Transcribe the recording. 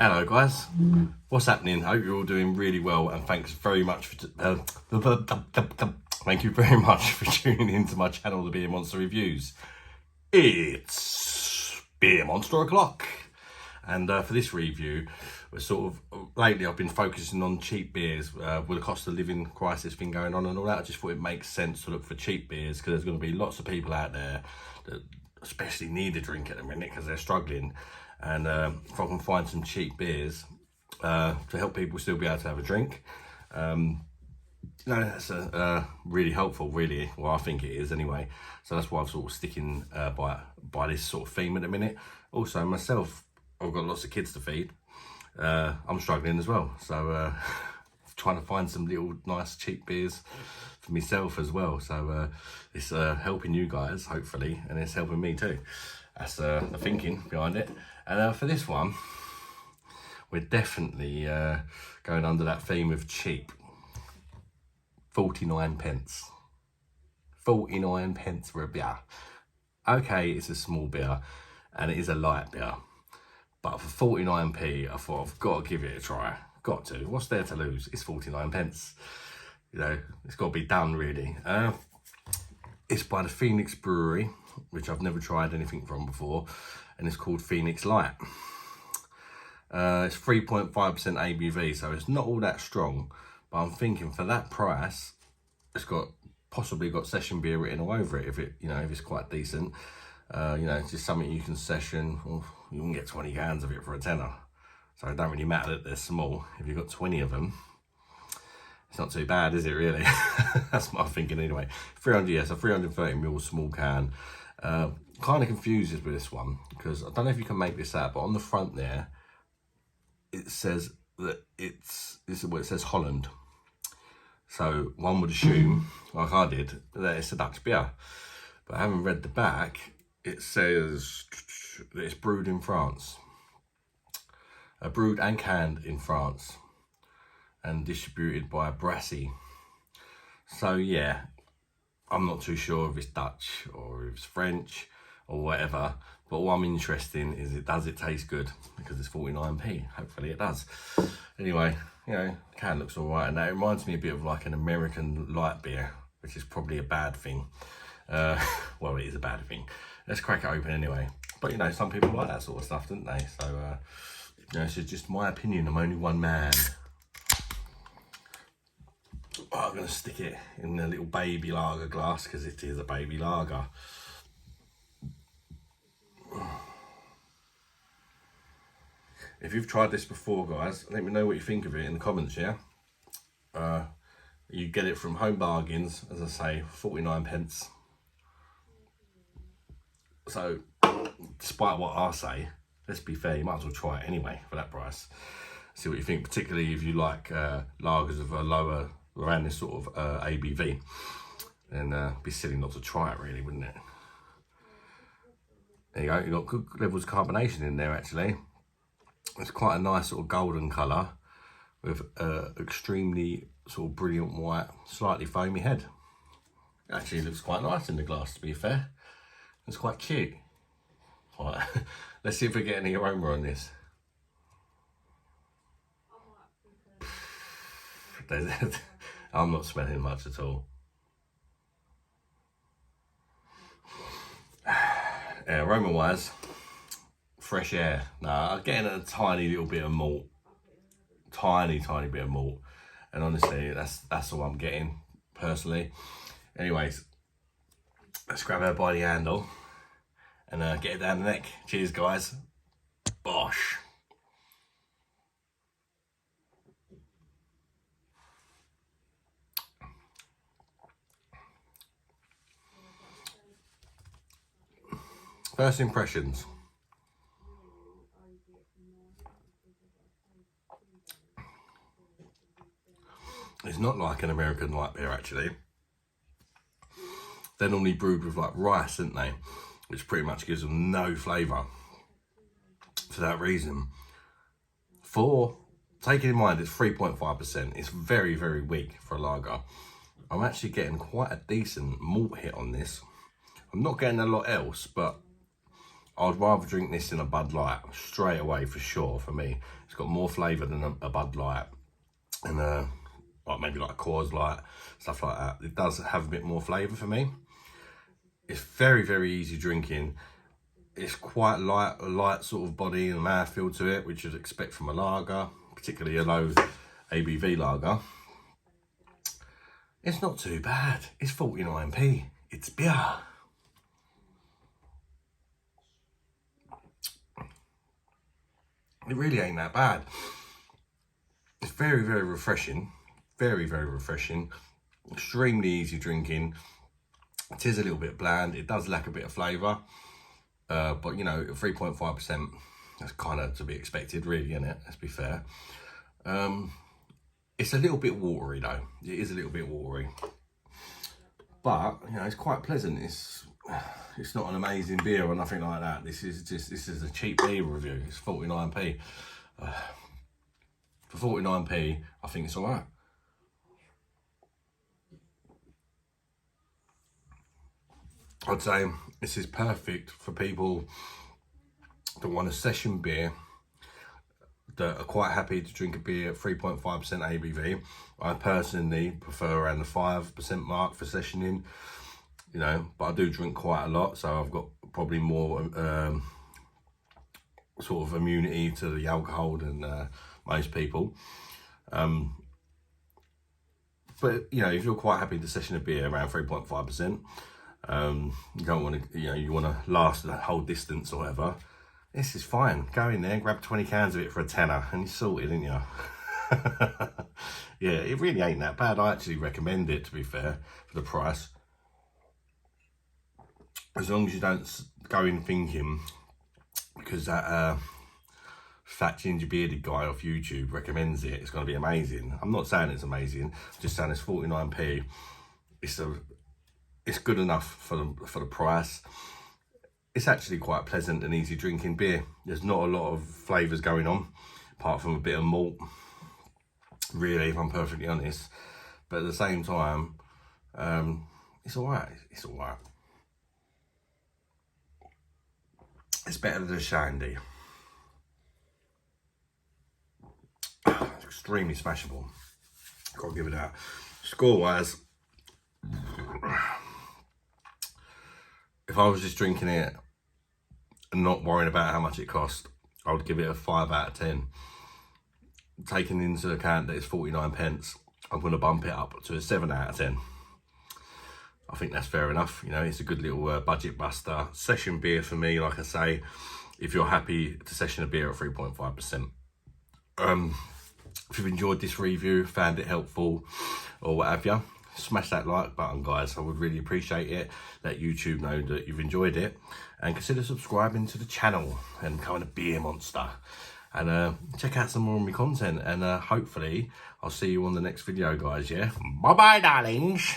Hello guys, what's happening? Hope you're all doing really well, and thanks very much for thank you very much for tuning into my channel, The Beer Monster Reviews. It's Beer Monster o'clock, and for this review, we're lately I've been focusing on cheap beers with the cost of living crisis been going on and all that. I just thought it makes sense to look for cheap beers because there's going to be lots of people out there that especially need a drink at the minute because they're struggling. And if I can find some cheap beers to help people still be able to have a drink, that's really helpful, really. Well, I think it is anyway. So that's why I'm sort of sticking by this sort of theme at the minute. Also, myself, I've got lots of kids to feed. I'm struggling as well. So trying to find some little nice cheap beers for myself as well. So it's helping you guys, hopefully, and it's helping me too. That's the thinking behind it. And for this one, we're definitely going under that theme of cheap. 49 pence. 49 pence for a beer. Okay, it's a small beer and it is a light beer. But for 49p, I thought I've got to give it a try. Got to. What's there to lose? It's 49 pence. You know, it's got to be done really. It's by the Phoenix Brewery, which I've never tried anything from before, and it's called Phoenix Light. It's 3.5% ABV, so it's not all that strong, but I'm thinking for that price, it's possibly got session beer written all over it if it's quite decent. It's just something you can session, or you can get 20 cans of it for a tenner. So it don't really matter that they're small. If you've got 20 of them, it's not too bad, is it really? That's my thinking anyway. 330ml small can. Kind of confuses with this one because I don't know if you can make this out, but on the front there, it says that it says Holland. So one would assume, like I did, that it's a Dutch beer. But I haven't read the back. It says that it's brewed in France. Brewed and canned in France and distributed by Brassy. So yeah, I'm not too sure if it's Dutch or if it's French or whatever, but what I'm interested in is does it taste good? Because it's 49p, hopefully it does. Anyway, the can looks all right, and that reminds me a bit of like an American light beer, which is probably a bad thing. Well, it is a bad thing. Let's crack it open anyway. But some people like that sort of stuff, don't they? So, it's just my opinion. I'm only one man. I'm going to stick it in a little baby lager glass because it is a baby lager. If you've tried this before, guys, let me know what you think of it in the comments, yeah? You get it from Home Bargains, as I say, 49 pence. So, despite what I say, let's be fair, you might as well try it anyway for that price. See what you think, particularly if you like lagers of a lower, around this sort of ABV. Then be silly not to try it really, wouldn't it? There you go, you've got good levels of carbonation in there actually. It's quite a nice sort of golden colour with extremely sort of brilliant white, slightly foamy head. Actually looks quite nice in the glass, to be fair. It's quite cute. Right. Let's see if we get any aroma on this. I'm not smelling much at all. Yeah, aroma wise, fresh air. Nah, I'm getting a tiny little bit of malt. Tiny bit of malt. And honestly, that's all I'm getting, personally. Anyways, let's grab her by the handle and get it down the neck. Cheers, guys. Bosh. First impressions. It's not like an American light beer actually. They're normally brewed with like rice, aren't they? Which pretty much gives them no flavour. For that reason, taking in mind it's 3.5%, it's very, very weak for a lager. I'm actually getting quite a decent malt hit on this. I'm not getting a lot else, but I'd rather drink this than a Bud Light straight away for sure. For me, it's got more flavour than a Bud Light, and like maybe like a Coors Light, stuff like that. It does have a bit more flavour for me. It's very, very easy drinking. It's quite light, a light sort of body and mouthfeel to it, which you'd expect from a lager, particularly a low ABV lager. It's not too bad. It's 49p. It's beer. It really ain't that bad. It's very, very refreshing. Very, very refreshing. Extremely easy drinking. It is a little bit bland. It does lack a bit of flavour. But, you know, 3.5%, that's kind of to be expected, really, isn't it? Let's be fair. It's a little bit watery, though. It is a little bit watery. But, you know, it's quite pleasant. It's not an amazing beer or nothing like that. This is a cheap beer review. It's 49p. For 49p, I think it's all right. I'd say this is perfect for people that want a session beer, that are quite happy to drink a beer at 3.5% ABV. I personally prefer around the 5% mark for sessioning, you know, but I do drink quite a lot, so I've got probably more sort of immunity to the alcohol than most people. But, you know, if you're quite happy to session a beer around 3.5%, you don't want to, you know, you want to last the whole distance or whatever, this is fine. Go in there, grab 20 cans of it for a tenner, and you're sorted, ain't you? Yeah, it really ain't that bad. I actually recommend it, to be fair, for the price. As long as you don't go in thinking, because that fat ginger bearded guy off YouTube recommends it, it's going to be amazing. I'm not saying it's amazing, I'm just saying it's 49p. It's good enough for the price. It's actually quite pleasant and easy drinking beer. There's not a lot of flavours going on, apart from a bit of malt, really, if I'm perfectly honest. But at the same time, it's all right. It's all right. It's better than a Shandy. It's extremely smashable. Gotta give it that. Score-wise, if I was just drinking it and not worrying about how much it cost, I would give it a 5 out of 10. Taking into account that it's 49p, I'm going to bump it up to a 7 out of 10. I think that's fair enough. You know, it's a good little budget buster. Session beer for me, like I say, if you're happy to session a beer at 3.5%. If you've enjoyed this review, found it helpful, or what have you, smash that like button, guys. I would really appreciate it. Let YouTube know that you've enjoyed it, and consider subscribing to the channel and becoming a beer monster. And check out some more of my content, and hopefully I'll see you on the next video, guys. Yeah, bye bye, darlings.